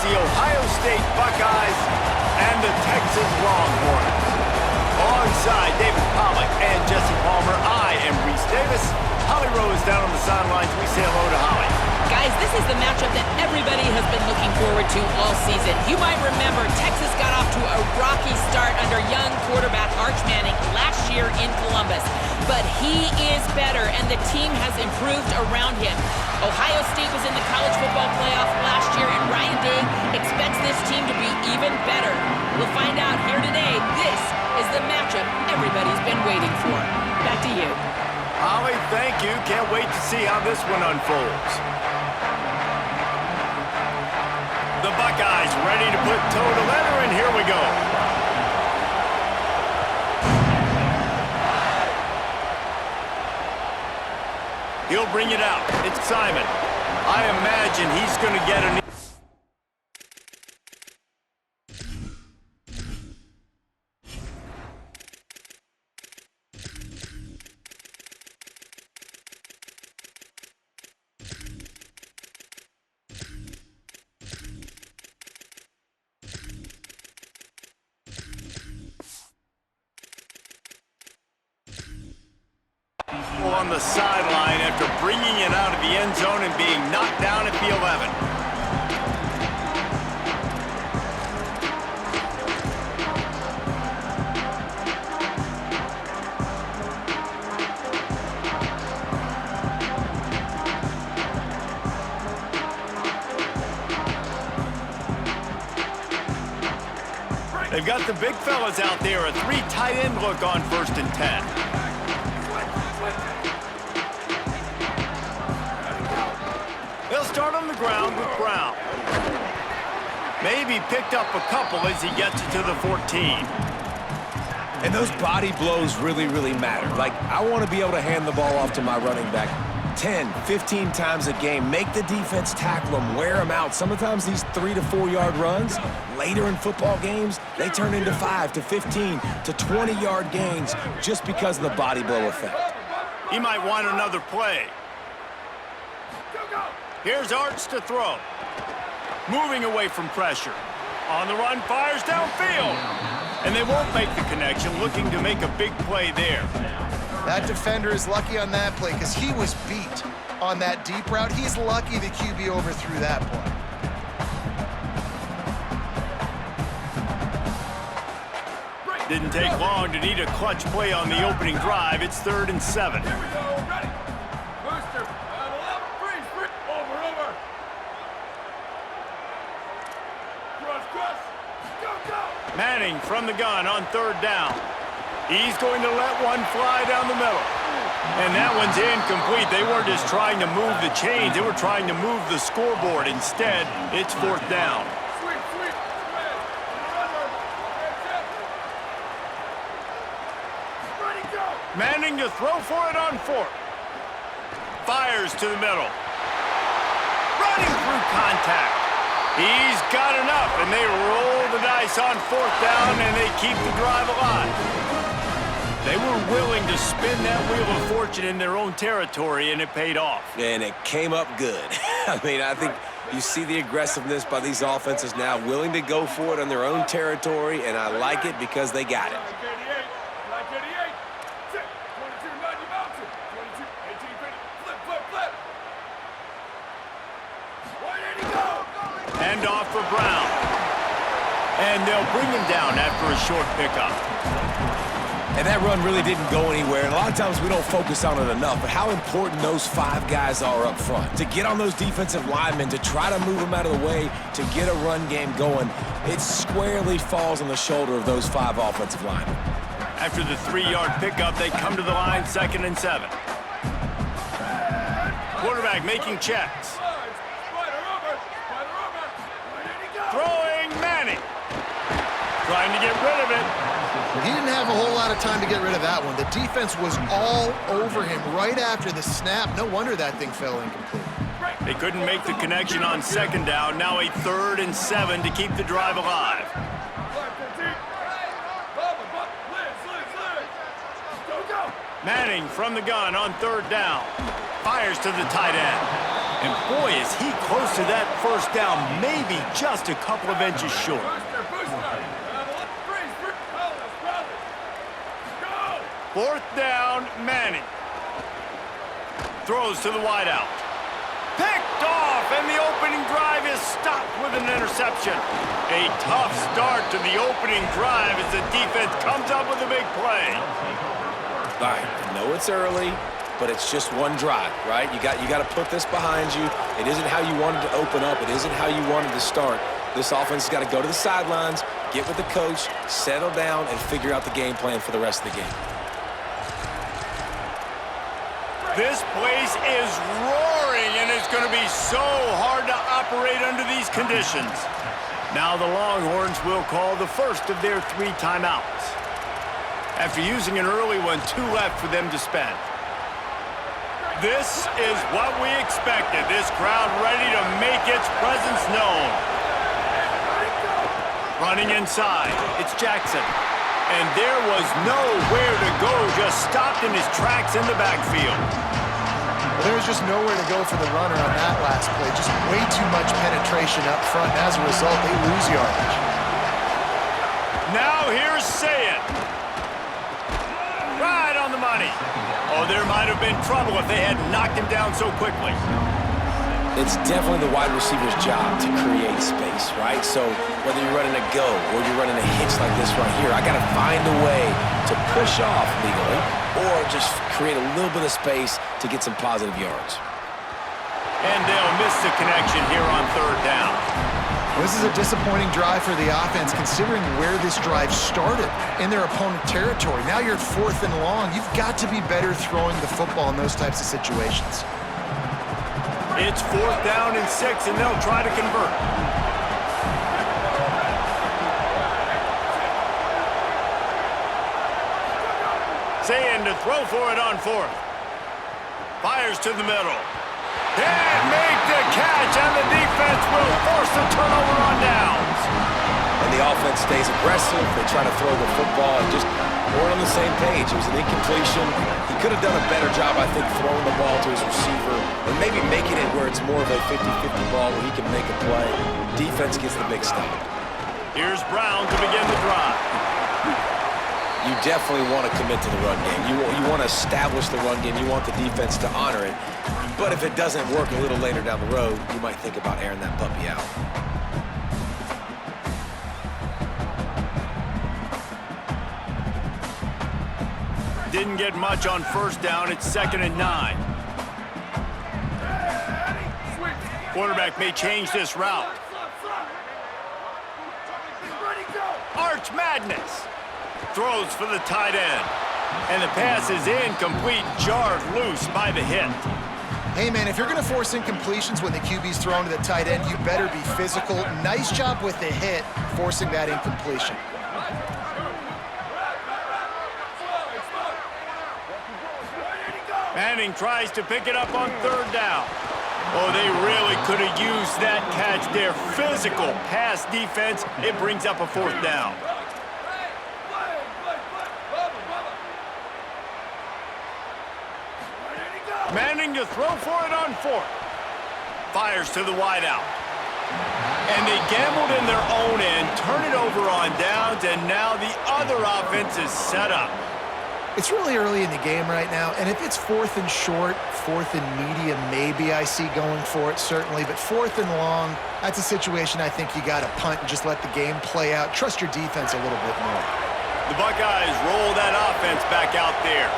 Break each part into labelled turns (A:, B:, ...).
A: the Ohio State Buckeyes and the Texas Longhorns. Alongside David Pollack and Jesse Palmer, I am Reese Davis. Holly Rose down on the sidelines. We say hello to Holly.
B: Guys, this is the matchup that everybody has been looking forward to all season. You might remember Texas got off to a rocky start under young quarterback Arch Manning last year in Columbus. But he is better, and the team has improved around him. Ohio State was in the college football playoff last year, and Ryan Day expects this team to be even better. We'll find out here today. This is the matchup everybody's been waiting for. Back to you.
A: Holly, thank you. Can't wait to see how this one unfolds. The Buckeyes ready to put toe to leather, and here we go. He'll bring it out. It's Simon. I imagine he's going to get an... on the sideline after bringing it out of the end zone and being knocked down at the 11. They've got the big fellas out there, a 3 tight end look on 1st and 10. Start on the ground with Brown. Maybe picked up a couple as he gets it to the 14.
C: And those body blows really, really matter. Like, I want to be able to hand the ball off to my running back 10, 15 times a game. Make the defense tackle them, wear them out. Sometimes these 3 to 4 yard runs, later in football games, they turn into 5 to 15 to 20 yard gains just because of the body blow effect.
A: He might want another play. Here's Arch to throw. Moving away from pressure. On the run, fires downfield. And they won't make the connection, looking to make a big play there.
D: That defender is lucky on that play because he was beat on that deep route. He's lucky the QB overthrew that play.
A: Didn't take long to need a clutch play on the opening drive. It's 3rd and 7.
E: Here we go, ready. Booster, freeze, over. Cross, go.
A: Manning from the gun on 3rd down. He's going to let one fly down the middle. And that one's incomplete. They weren't just trying to move the chains. They were trying to move the scoreboard. Instead, it's 4th down.
E: Sweet. Ready, go.
A: Manning to throw for it on 4th. Fires to the middle. Running through contact. He's got enough, and they roll the dice on 4th down, and they keep the drive alive. They were willing to spin that wheel of fortune in their own territory, and it paid off.
C: And it came up good. I mean, I think you see the aggressiveness by these offenses now, willing to go for it on their own territory, and I like it because they got it.
E: Black 88, 10, 22, 90, mountain, 22, 18, 50, flip. 180, go!
A: Hand off for Brown. And they'll bring him down after a short pickup.
C: And that run really didn't go anywhere, and a lot of times we don't focus on it enough, but how important those 5 guys are up front. To get on those defensive linemen, to try to move them out of the way, to get a run game going, it squarely falls on the shoulder of those 5 offensive linemen.
A: After the 3-yard pickup, they come to the line 2nd and 7. Quarterback making checks. Throwing Manning. Trying to get rid of it.
D: He didn't have a whole lot of time to get rid of that one. The defense was all over him right after the snap. No wonder that thing fell incomplete.
A: They couldn't make the connection on 2nd down. Now a 3rd and 7 to keep the drive alive. Manning from the gun on 3rd down. Fires to the tight end. And boy, is he close to that first down, maybe just a couple of inches short.
E: Booster, booster. Freeze, brothers. Go!
A: Fourth down, Manning. Throws to the wideout. Picked off, and the opening drive is stopped with an interception. A tough start to the opening drive as the defense comes up with a big play.
C: All right, I know it's early, but it's just one drive, right? You got to put this behind you. It isn't how you wanted to open up. It isn't how you wanted to start. This offense has got to go to the sidelines, get with the coach, settle down, and figure out the game plan for the rest of the game.
A: This place is roaring, and it's going to be so hard to operate under these conditions. Now the Longhorns will call the first of their 3 timeouts. After using an early one, 2 left for them to spend. This is what we expected. This crowd ready to make its presence known. Running inside, it's Jackson. And there was nowhere to go, just stopped in his tracks in the backfield.
D: Well, there was just nowhere to go for the runner on that last play. Just way too much penetration up front. And as a result, they lose yardage.
A: Now here's Sayed. Right on the money. Oh, there might have been trouble if they had knocked him down so quickly.
C: It's definitely the wide receiver's job to create space, right? So whether you're running a go or you're running a hitch like this right here, I got to find a way to push off legally or just create a little bit of space to get some positive yards.
A: And they'll miss the connection here on 3rd down.
D: Well, this is a disappointing drive for the offense, considering where this drive started in their opponent territory. Now you're at 4th and long. You've got to be better throwing the football in those types of situations.
A: It's 4th down and 6, and they'll try to convert. Saying to throw for it on 4th. Fires to the middle. Can't make the catch, and the defense will force the turnover on downs.
C: And the offense stays aggressive. They try to throw the football and just weren't on the same page. It was an incompletion. He could have done a better job, I think, throwing the ball to his receiver and maybe making it where it's more of a 50-50 ball where he can make a play. Defense gets the big stop.
A: Here's Brown to begin the drive.
C: You definitely want to commit to the run game. You want to establish the run game. You want the defense to honor it. But if it doesn't work a little later down the road, you might think about airing that puppy out.
A: Didn't get much on 1st down. It's 2nd and 9. Quarterback may change this route. Arch Madness. Throws for the tight end. And the pass is incomplete, jarred loose by the hit.
D: Hey, man, if you're going to force incompletions when the QB's thrown to the tight end, you better be physical. Nice job with the hit, forcing that incompletion.
A: Manning tries to pick it up on 3rd down. Oh, they really could have used that catch there. Physical pass defense. It brings up a 4th down. Manning to throw for it on 4th. Fires to the wideout. And they gambled in their own end, turn it over on downs, and now the other offense is set up.
D: It's really early in the game right now, and if it's 4th and short, 4th and medium, maybe I see going for it, certainly. But 4th and long, that's a situation I think you got to punt and just let the game play out. Trust your defense a little bit more.
A: The Buckeyes roll that offense back out there.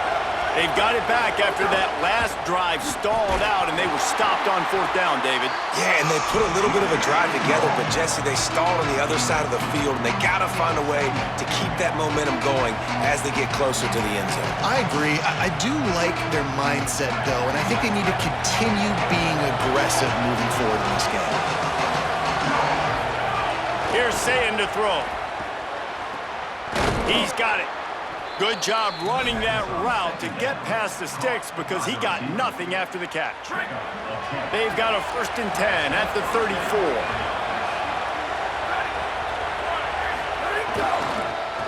A: They've got it back after that last drive stalled out, and they were stopped on 4th down, David.
C: Yeah, and they put a little bit of a drive together, but Jesse, they stalled on the other side of the field, and they got to find a way to keep that momentum going as they get closer to the end zone.
D: I agree. I do like their mindset, though, and I think they need to continue being aggressive moving forward in this game.
A: Here's Saying to throw. He's got it. Good job running that route to get past the sticks because he got nothing after the catch. They've got a 1st and 10 at the 34.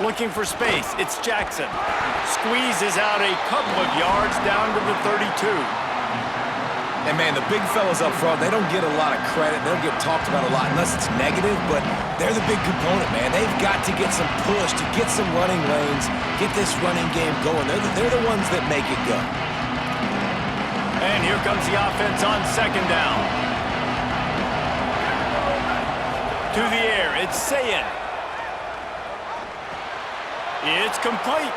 A: Looking for space, it's Jackson. Squeezes out a couple of yards down to the 32.
C: And, man, the big fellas up front, they don't get a lot of credit. They don't get talked about a lot unless it's negative, but they're the big component, man. They've got to get some push, to get some running lanes, get this running game going. They're the ones that make it go.
A: And here comes the offense on second down. To the air, it's Sayin. It's complete.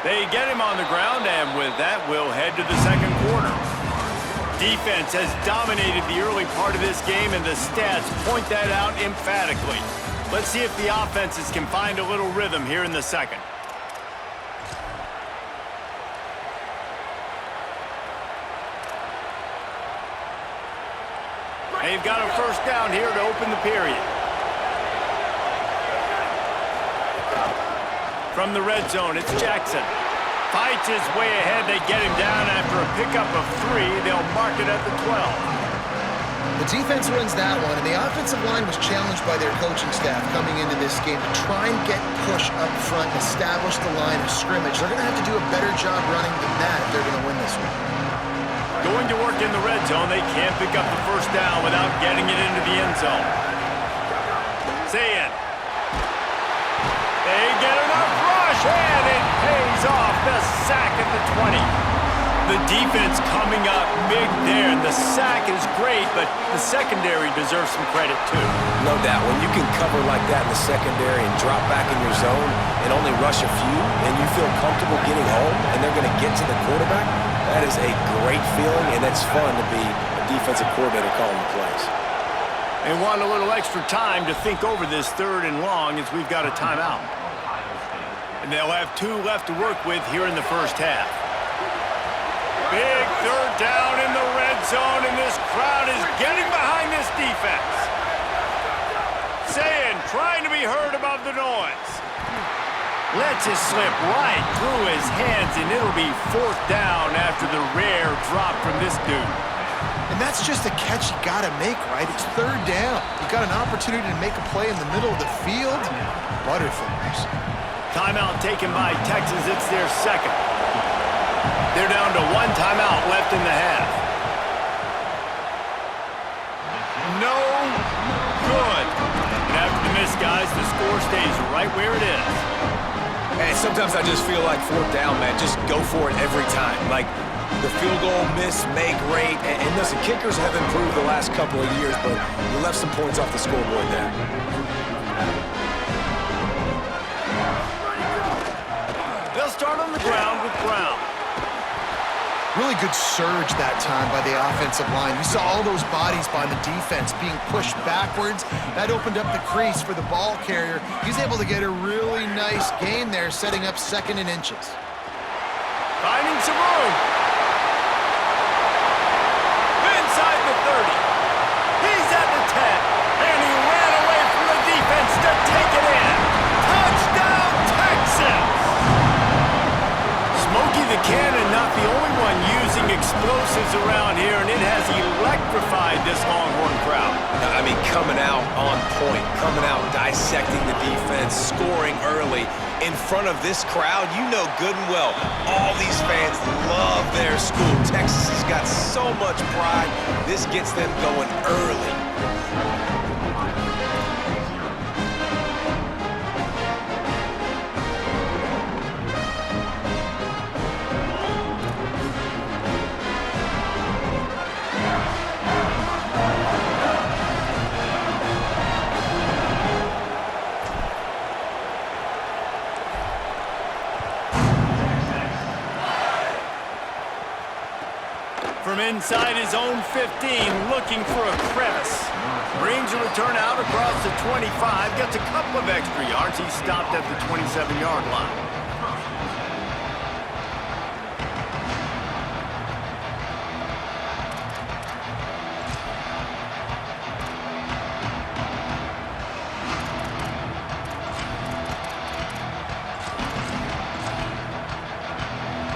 A: They get him on the ground, and with that, we'll head to the second quarter. Defense has dominated the early part of this game, and the stats point that out emphatically. Let's see if the offenses can find a little rhythm here in the second. They've got a first down here to open the period. From the red zone, it's Jackson. Fights his way ahead. They get him down after a pickup of 3. They'll mark it at the 12.
D: The defense wins that one, and the offensive line was challenged by their coaching staff coming into this game to try and get push up front and establish the line of scrimmage. They're going to have to do a better job running than that if they're going to win this one.
A: Going to work in the red zone. They can't pick up the first down without getting it into the end zone. Sayin. They get enough rush, and it pays off. The sack at the 20. The defense coming up big there. The sack is great, but the secondary deserves some credit too.
C: No doubt. When you can cover like that in the secondary and drop back in your zone and only rush a few, and you feel comfortable getting home, and they're going to get to the quarterback, that is a great feeling, and it's fun to be a defensive coordinator calling the plays.
A: They want a little extra time to think over this third and long as we've got a timeout. And they'll have 2 left to work with here in the first half. Big third down in the red zone, and this crowd is getting behind this defense. Sayin trying to be heard above the noise. Lets it slip right through his hands, and it'll be 4th down after the rare drop from this dude.
D: And that's just a catch you got to make, right? It's 3rd down. You got an opportunity to make a play in the middle of the field. Butterfingers.
A: Timeout taken by Texas. It's their second. They're down to 1 timeout left in the half. No good. And after the miss, guys, the score stays right where it is.
C: And sometimes I just feel like 4th down, man. Just go for it every time. Like the field goal, miss, make, rate. And listen, kickers have improved the last couple of years, but you left some points off the scoreboard there.
A: They'll start on the ground with Brown.
D: Really good surge that time by the offensive line. You saw all those bodies by the defense being pushed backwards. That opened up the crease for the ball carrier. He's able to get a really nice gain there, setting up 2nd and inches.
A: Finding some room. Inside the 30. He's at the 10. And he ran away from the defense to take it in. Touchdown, Texas! Smokey the Cannon, not the only one using explosives around here, and it has electrified this Longhorn crowd.
C: I mean, coming out on point, coming out dissecting the defense, scoring early in front of this crowd. You know good and well, all these fans love their school. Texas has got so much pride. This gets them going early.
A: From inside his own 15, looking for a crevice. Brings a return out across the 25, gets a couple of extra yards. He stopped at the 27-yard line.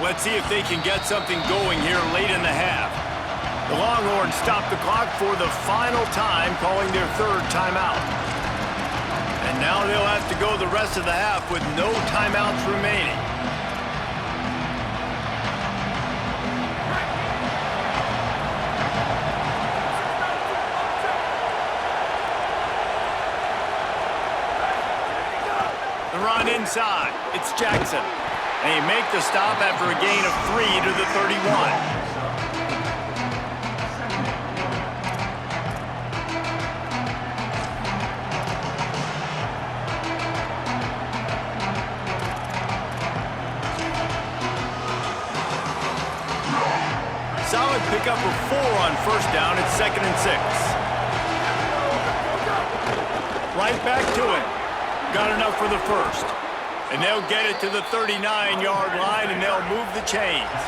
A: Let's see if they can get something going here late in the half. The Longhorns stop the clock for the final time, calling their 3rd timeout. And now they'll have to go the rest of the half with no timeouts remaining. side. It's Jackson. And he make the stop after a gain of 3 to the 31. Solid pickup of 4 on first down. It's 2nd and 6. Right back to it. Got enough for the first. And they'll get it to the 39-yard line, and they'll move the chains.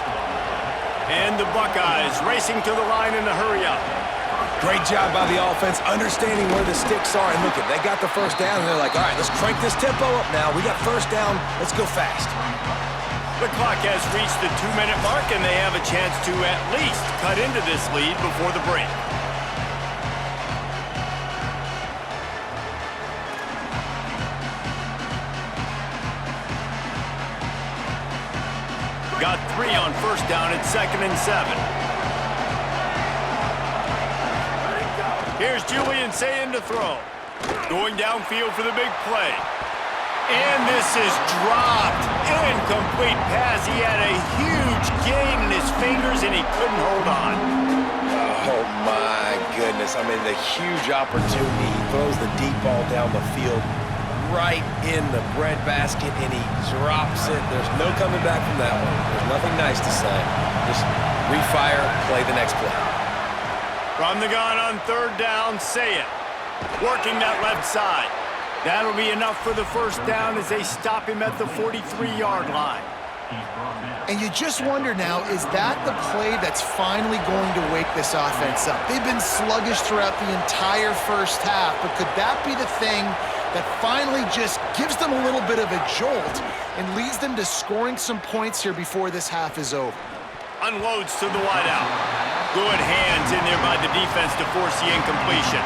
A: And the Buckeyes racing to the line in the hurry-up.
C: Great job by the offense, understanding where the sticks are. And look, they got the first down, and they're like, all right, let's crank this tempo up now. We got first down. Let's go fast.
A: The clock has reached the 2-minute mark, and they have a chance to at least cut into this lead before the break. Got 3 on first down at 2nd and 7. Here's Julian Sayin to throw. Going downfield for the big play. And this is dropped. Incomplete pass. He had a huge gain in his fingers, and he couldn't hold on.
C: Oh, my goodness. I mean, the huge opportunity. He throws the deep ball down the field right in the breadbasket, and he drops it. There's no coming back from that one. There's nothing nice to say. Just refire, play the next play.
A: From the gun on 3rd down, Sayin. Working that left side. That'll be enough for the first down as they stop him at the 43-yard line.
D: And you just wonder now, is that the play that's finally going to wake this offense up? They've been sluggish throughout the entire first half, but could that be the thing that finally just gives them a little bit of a jolt and leads them to scoring some points here before this half is over?
A: Unloads to the wideout. Good hands in there by the defense to force the incompletion.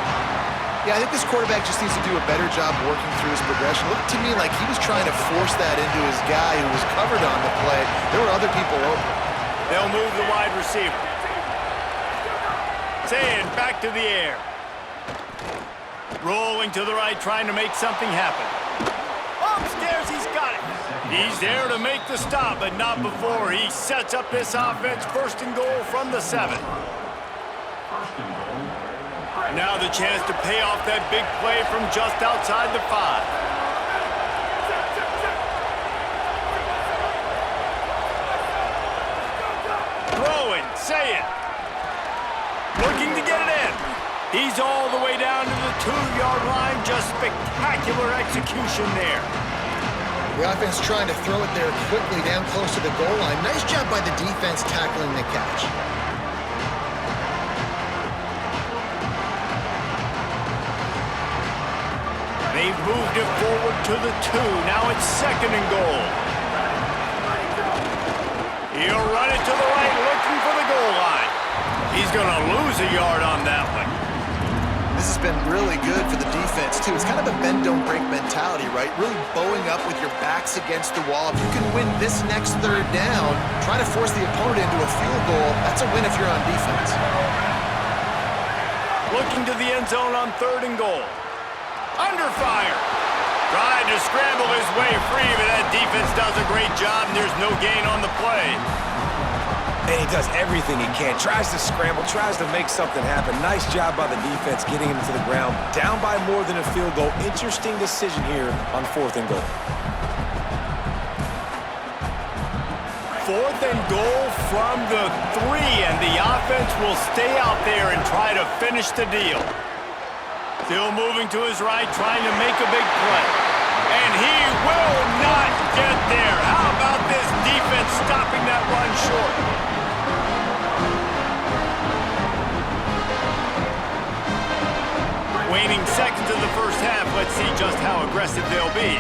D: Yeah, I think this quarterback just needs to do a better job working through his progression. Looked to me like he was trying to force that into his guy who was covered on the play. There were other people open.
A: They'll move the wide receiver. Sayin back to the air. Rolling to the right, trying to make something happen. Upstairs, he's got it. He's there to make the stop, but not before he sets up this offense. 1st and goal from the 7. Now the chance to pay off that big play from just outside the 5. Throwing, Sayin. Looking to get it in. He's all the way down to the 2-yard line. Just spectacular execution there.
D: The offense trying to throw it there quickly down close to the goal line. Nice job by the defense tackling the catch.
A: They've moved it forward to the 2. Now it's 2nd and goal. He'll run it to the right, looking for the goal line. He's going to lose a yard on that one.
D: This has been really good for the defense, too. It's kind of a bend-don't-break mentality, right? Really bowing up with your backs against the wall. If you can win this next 3rd down, try to force the opponent into a field goal, that's a win if you're on defense.
A: Looking to the end zone on 3rd and goal. Under fire. Tried to scramble his way free, but that defense does a great job, and there's no gain on the play.
C: And he does everything he can. Tries to scramble, tries to make something happen. Nice job by the defense getting him to the ground. Down by more than a field goal. Interesting decision here on 4th and goal.
A: 4th and goal from the 3, and the offense will stay out there and try to finish the deal. Still moving to his right, trying to make a big play. And he will not get there. How about this defense stopping that run short? Waning seconds of the first half. Let's see just how aggressive they'll be.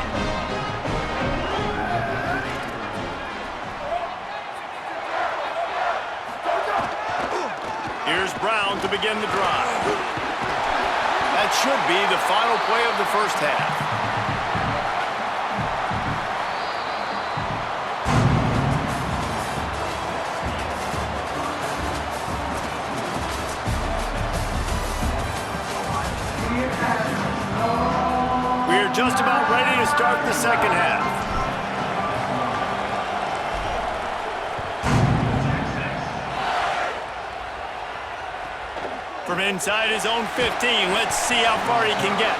A: Here's Brown to begin the drive. That should be the final play of the first half. We're just about ready to start the second half. From inside his own 15, let's see how far he can get.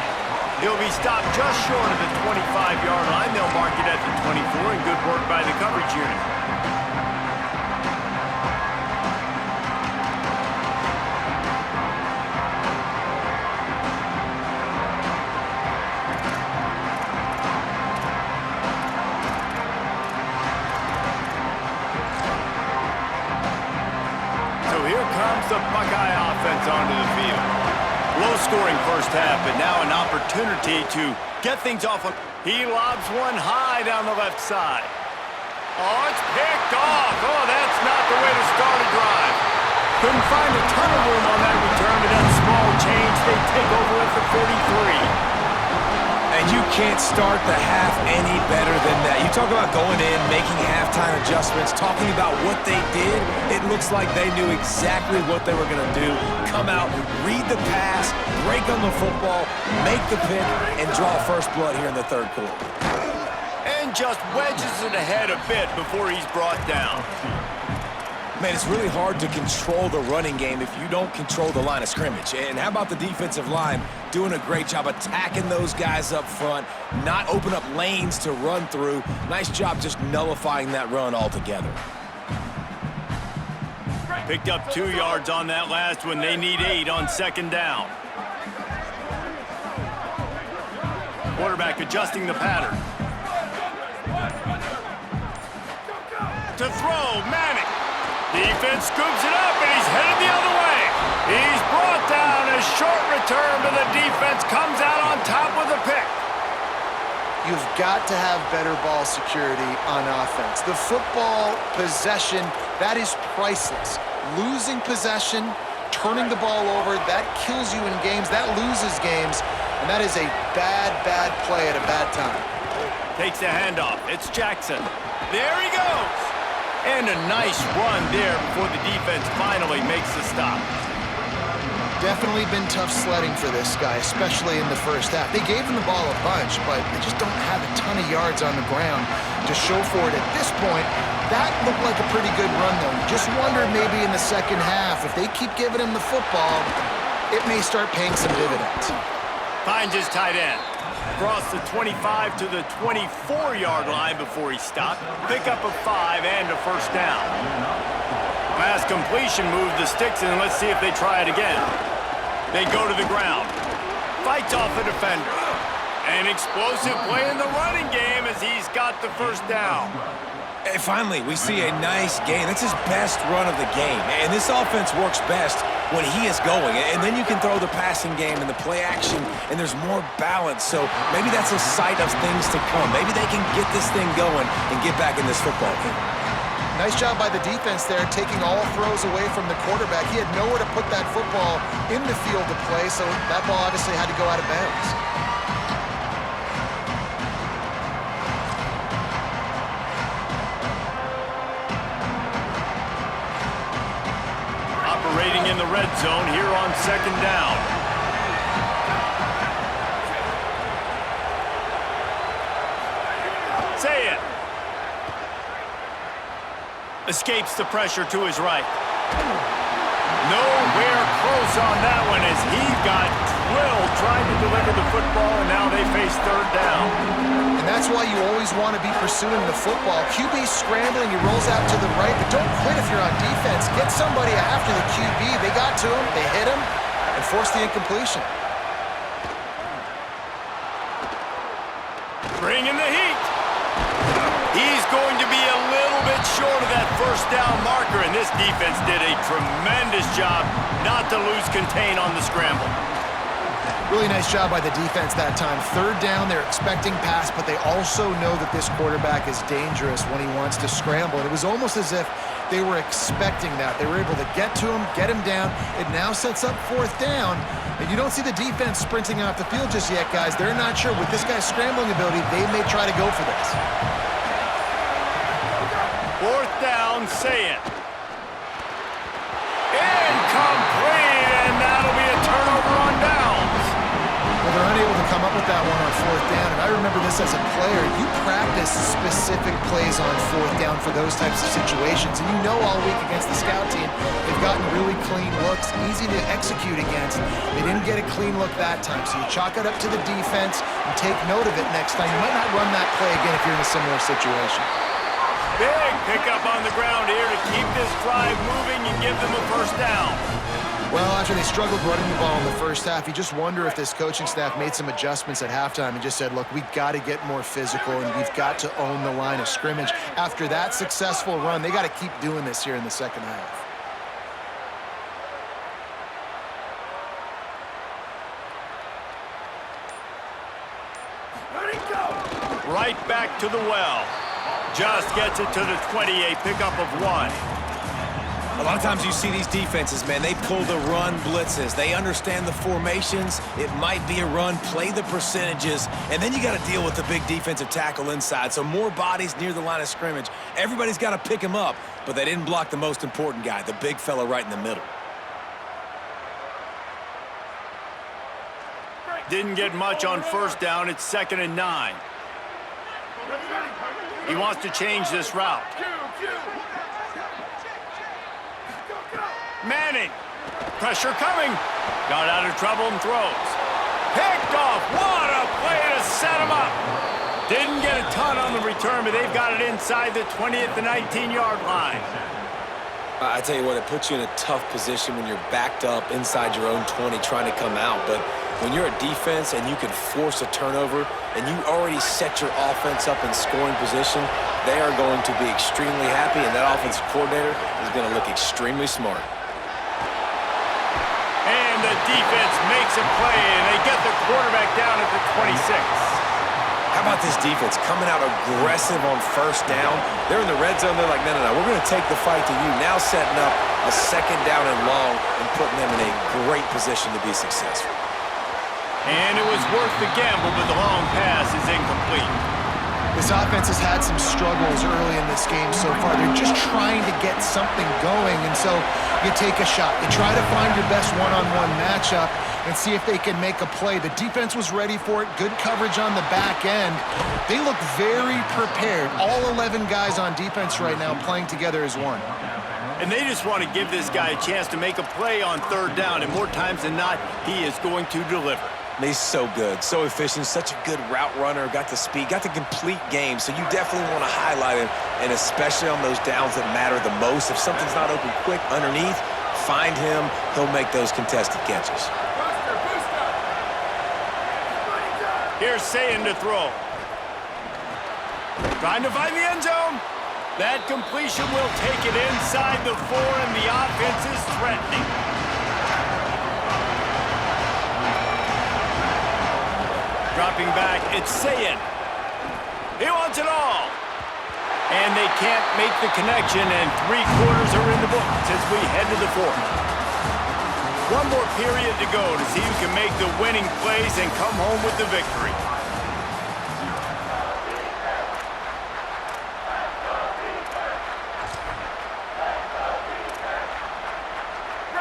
A: He'll be stopped just short of the 25-yard line. They'll mark it at the 24, and good work by the coverage unit. So here comes the Buckeye offense onto the field. Low-scoring first half, but now an opportunity to get things off. He lobs one high down the left side. Oh, it's picked off. Oh, that's not the way to start a drive. Couldn't find a ton of room on that return, but that small change, they take over at the 43.
C: And you can't start the half any better than that. You talk about going in, making halftime adjustments, talking about what they did. It looks like they knew exactly what they were going to do. Come out, read the pass, break on the football, make the pick, and draw first blood here in the third quarter.
A: And just wedges it ahead a bit before he's brought down.
C: Man, it's really hard to control the running game if you don't control the line of scrimmage. And how about the defensive line doing a great job attacking those guys up front, not open up lanes to run through. Nice job just nullifying that run altogether.
A: Picked up 2 yards on that last one. They need 8 on second down. Quarterback adjusting the pattern. To throw, Manning. Defense scoops it up, and he's headed the other way. He's brought down. A short return, but the defense comes out on top with a pick.
D: You've got to have better ball security on offense. The football possession, that is priceless. Losing possession, turning the ball over, that kills you in games, that loses games, and that is a bad, bad play at a bad time.
A: Takes the handoff. It's Jackson. There he goes. And a nice run there before the defense finally makes the stop.
D: Definitely been tough sledding for this guy, especially in the first half. They gave him the ball a bunch, but they just don't have a ton of yards on the ground to show for it at this point. That looked like a pretty good run, though. You just wondered maybe in the second half, if they keep giving him the football, it may start paying some dividends.
A: Finds his tight end. Across the 25 to the 24-yard line before he stopped. Pick up a 5 and a first down. Pass completion moved the sticks, and let's see if they try it again. They go to the ground. Fights off a defender. An explosive play in the running game as he's got the first down.
C: And finally, we see a nice gain. That's his best run of the game. And this offense works best when he is going. And then you can throw the passing game and the play action, and there's more balance. So maybe that's a sight of things to come. Maybe they can get this thing going and get back in this football game.
D: Nice job by the defense there, taking all throws away from the quarterback. He had nowhere to put that football in the field to play, so that ball obviously had to go out of bounds.
A: Operating in the red zone here on second down. Say it. Escapes the pressure to his right. Nowhere close on that one as he got drilled trying to deliver the football, and now they face third down.
D: And that's why you always want to be pursuing the football. QB's scrambling, he rolls out to the right, but don't quit if you're on defense. Get somebody after the QB. They got to him, they hit him, and forced the incompletion.
A: Bring in the heat. He's going to be a little bit short of that first down marker, and this defense did a tremendous job not to lose contain on the scramble.
D: Really nice job by the defense that time. Third down, they're expecting pass, but they also know that this quarterback is dangerous when he wants to scramble. And it was almost as if they were expecting that. They were able to get to him, get him down. It now sets up fourth down. And you don't see the defense sprinting off the field just yet, guys. They're not sure. With this guy's scrambling ability, they may try to go for this.
A: Fourth down, say it. Incomplete, and that'll be a turnover on downs.
D: Well, they're unable to come up with with that one on fourth down, and I remember this as a player. You practice specific plays on fourth down for those types of situations, and you know all week against the scout team, they've gotten really clean looks, easy to execute against. They didn't get a clean look that time, so you chalk it up to the defense and take note of it next time. You might not run that play again if you're in a similar situation.
A: Big pickup on the ground here to keep this drive moving and give them a first down.
D: Well, after they struggled running the ball in the first half, you just wonder if this coaching staff made some adjustments at halftime and just said, look, we've got to get more physical and we've got to own the line of scrimmage. After that successful run, they got to keep doing this here in the second half.
A: Right back to the well. Just gets it to the 28, pickup of 1.
C: A lot of times you see these defenses, man, they pull the run blitzes. They understand the formations. It might be a run, play the percentages, and then you got to deal with the big defensive tackle inside. So more bodies near the line of scrimmage. Everybody's got to pick him up, but they didn't block the most important guy, the big fella right in the middle.
A: Didn't get much on first down. It's 2nd and 9. He wants to change this route. Manning. Pressure coming. Got out of trouble and throws. Picked off. What a play to set him up. Didn't get a ton on the return, but they've got it inside the 20 at the 19-yard line.
C: I tell you what, it puts you in a tough position when you're backed up inside your own 20 trying to come out. But when you're a defense and you can force a turnover and you already set your offense up in scoring position, they are going to be extremely happy, and that offensive coordinator is going to look extremely smart.
A: And the defense makes a play, and they get the quarterback down at the 26.
C: How about this defense coming out aggressive on first down? They're in the red zone. They're like, no, we're going to take the fight to you. Now setting up a 2nd down and long and putting them in a great position to be successful.
A: And it was worth the gamble, but the long pass is incomplete.
D: This offense has had some struggles early in this game so far. They're just trying to get something going, and so you take a shot. You try to find your best one-on-one matchup and see if they can make a play. The defense was ready for it. Good coverage on the back end. They look very prepared. All 11 guys on defense right now playing together as one.
A: And they just want to give this guy a chance to make a play on 3rd down, and more times than not, he is going to deliver.
C: He's so good, so efficient, such a good route runner, got the speed, got the complete game, so you definitely want to highlight him, and especially on those downs that matter the most. If something's not open quick underneath, find him, he'll make those contested catches.
A: Here's Sayin to throw. Trying to find the end zone. That completion will take it inside the 4, and the offense is threatening. Dropping back, it's Sayin. He wants it all. And they can't make the connection, and 3 quarters are in the books as we head to the 4th. One more period to go to see who can make the winning plays and come home with the victory.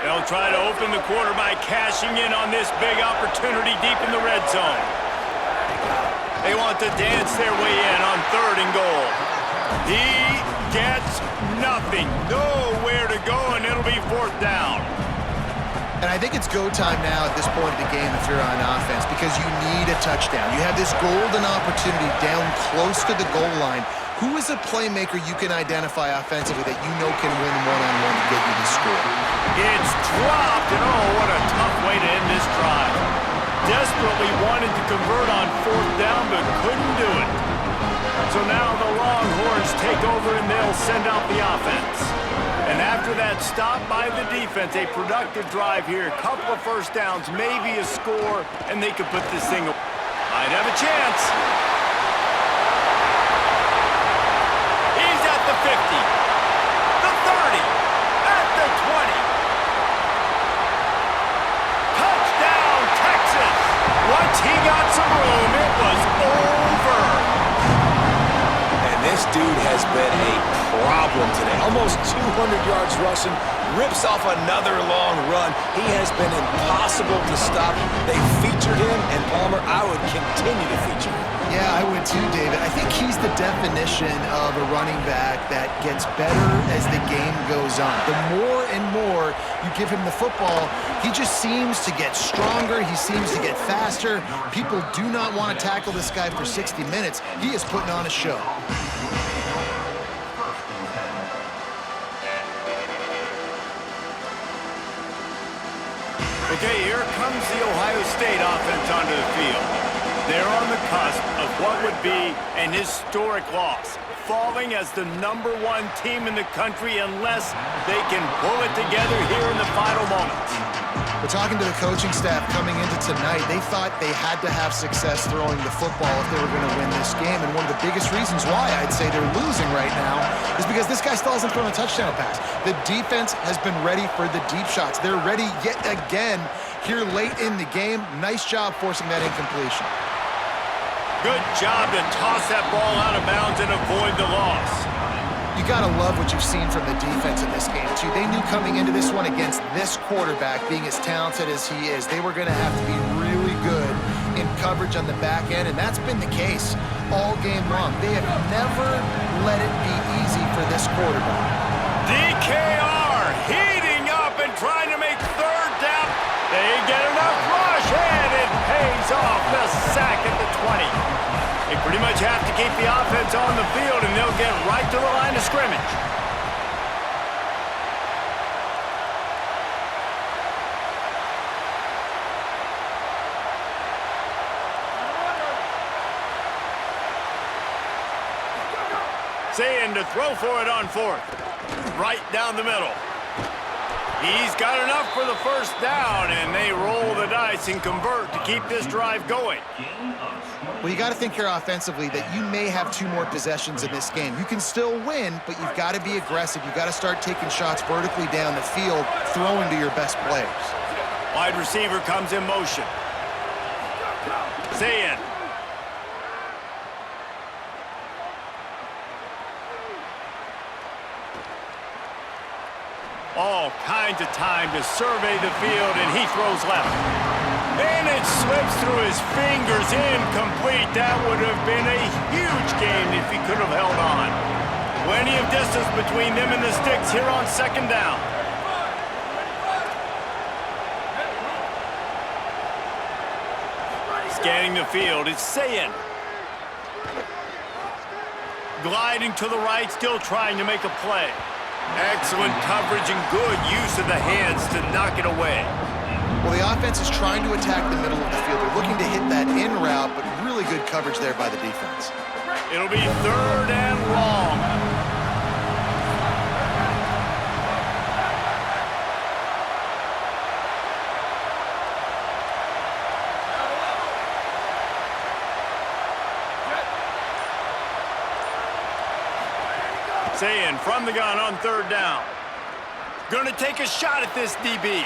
A: They'll try to open the quarter by cashing in on this big opportunity deep in the red zone. They want to dance their way in on 3rd and goal. He gets nothing. Nowhere to go, and it'll be 4th down.
D: And I think it's go time now at this point of the game if you're on offense, because you need a touchdown. You have this golden opportunity down close to the goal line. Who is a playmaker you can identify offensively that you know can win one-on-one to get you the score?
A: It's dropped, and oh, what a tough way to end this drive. Desperately wanted to convert on 4th down, but couldn't do it. So now the Longhorns take over, and they'll send out the offense. And after that stop by the defense, a productive drive here, a couple of first downs, maybe a score, and they could put this thing away. Might have a chance. He's at the 50, the 30, at the 20. Touchdown, Texas! Once he got some room, it was over.
C: And this dude has been a problem today. Almost 200 yards rushing, rips off another long run. He has been impossible to stop. They featured him, and Palmer, I would continue to feature him.
D: Yeah, I would too, David. I think he's the definition of a running back that gets better as the game goes on. The more and more you give him the football, he just seems to get stronger. He seems to get faster. People do not want to tackle this guy for 60 minutes. He is putting on a show.
A: Okay, here comes the Ohio State offense onto the field. They're on the cusp of what would be an historic loss, falling as the #1 team in the country unless they can pull it together here in the final moments.
D: But talking to the coaching staff coming into tonight, they thought they had to have success throwing the football if they were going to win this game. And one of the biggest reasons why I'd say they're losing right now is because this guy still hasn't thrown a touchdown pass. The defense has been ready for the deep shots. They're ready yet again here late in the game. Nice job forcing that incompletion.
A: Good job to toss that ball out of bounds and avoid the loss.
D: You got to love what you've seen from the defense in this game, too. They knew coming into this one against this quarterback, being as talented as he is, they were going to have to be really good in coverage on the back end, and that's been the case all game long. They have never let it be easy for this quarterback.
A: DKR heating up and trying to make third down. They get enough rush, and it pays off. The sack at the 20. They pretty much have to keep the offense on the field, and they'll get right to the line of scrimmage. Saying to throw for it on 4th. Right down the middle. He's got enough for the first down, and they roll the dice and convert to keep this drive going.
D: Well, you got to think here offensively that you may have 2 more possessions in this game. You can still win, but you've got to be aggressive. You've got to start taking shots vertically down the field, throwing to your best players.
A: Wide receiver comes in motion. Zayin. All kinds of time to survey the field, and he throws left. And it slips through his fingers, incomplete. That would have been a huge game if he could have held on. Plenty of distance between them and the sticks here on 2nd down. Scanning the field, it's Zayin. Gliding to the right, still trying to make a play. Excellent coverage and good use of the hands to knock it away.
D: Well, the offense is trying to attack the middle of the field. They're looking to hit that in route, but really good coverage there by the defense.
A: It'll be 3rd and long. Zayin from the gun on 3rd down. Gonna take a shot at this DB.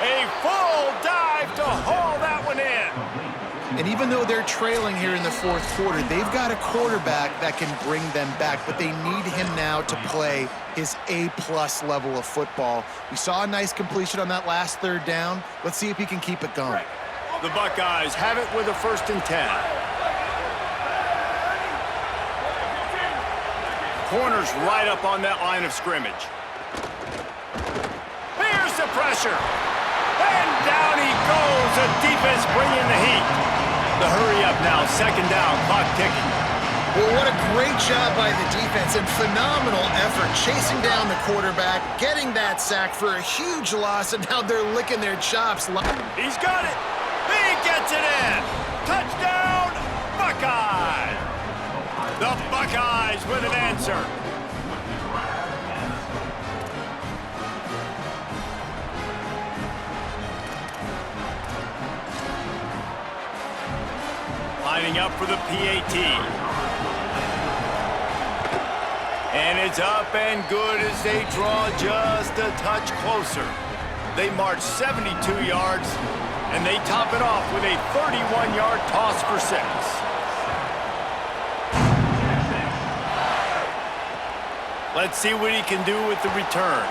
A: A full dive to haul that one in.
D: And even though they're trailing here in the 4th quarter, they've got a quarterback that can bring them back, but they need him now to play his A-plus level of football. We saw a nice completion on that last 3rd down. Let's see if he can keep it going.
A: The Buckeyes have it with a 1st and 10. Corners right up on that line of scrimmage. Here's the pressure. And down he goes. The defense bringing the heat. The hurry up now. 2nd down. Clock ticking.
D: Well, what a great job by the defense and phenomenal effort chasing down the quarterback, getting that sack for a huge loss, and now they're licking their chops.
A: He's got it. He gets it in. Touchdown, Buckeyes. The Buckeyes with an answer. Lining up for the PAT. And it's up and good as they draw just a touch closer. They march 72 yards, and they top it off with a 31-yard toss for 6.
D: 2
A: Let's see what he can do with the return.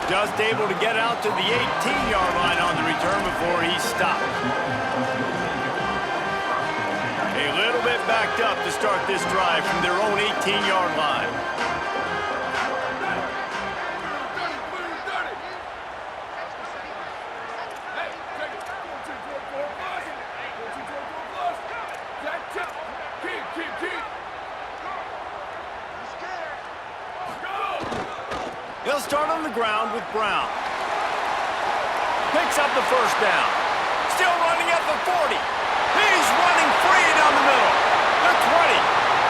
A: Just able to get out to the 18-yard line on the return before he stopped. A little bit backed up to start this drive from their own 18-yard line. He'll start on the ground with Brown. Picks up the first down. Still running at the 40. He's running free down the middle. The 20.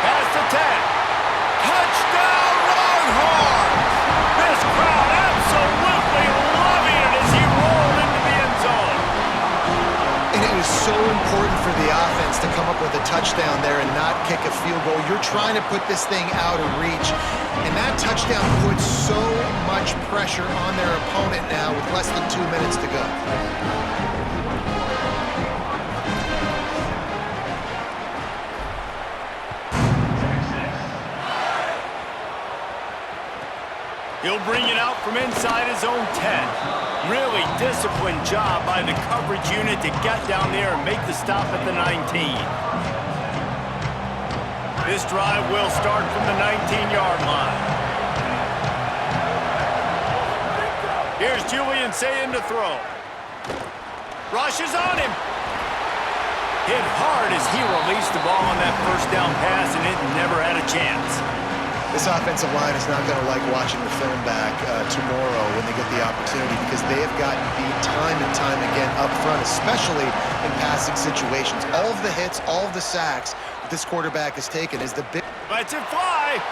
A: Past the 10. Touchdown Longhorns! This crowd absolutely loving it as he rolled into the end zone.
D: And it was so important for the offense to come up with a touchdown there and not kick a field goal. You're trying to put this thing out of reach. And that touchdown puts so much pressure on their opponent now with less than 2 minutes to go.
A: He'll bring it out from inside his own 10. Really disciplined job by the coverage unit to get down there and make the stop at the 19. This drive will start from the 19-yard line. Here's Julian Sayin to throw. Rush is on him. Hit hard as he released the ball on that first down pass, and it never had a chance.
D: This offensive line is not going to like watching the film back tomorrow when they get the opportunity because they have gotten beat time and time again up front, especially in passing situations. All of the hits, all of the sacks that this quarterback has taken is the big...
A: Lets it fly.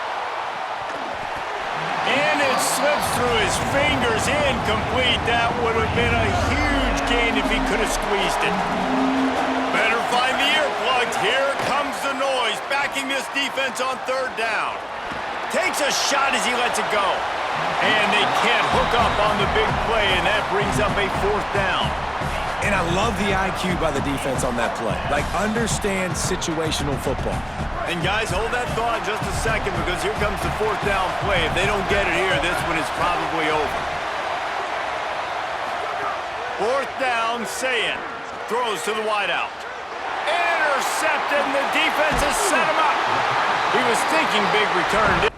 A: And it slips through his fingers, incomplete. That would have been a huge gain if he could have squeezed it. Better find the earplugs. Here comes the noise, backing this defense on third down. Takes a shot as he lets it go. And they can't hook up on the big play, and that brings up a fourth down.
C: And I love the IQ by the defense on that play. Like, understand situational football.
A: And guys, hold that thought just a second because here comes the fourth down play. If they don't get it here, this one is probably over. Fourth down, Sayin throws to the wideout. Intercepted, and the defense has set him up. He was thinking big return.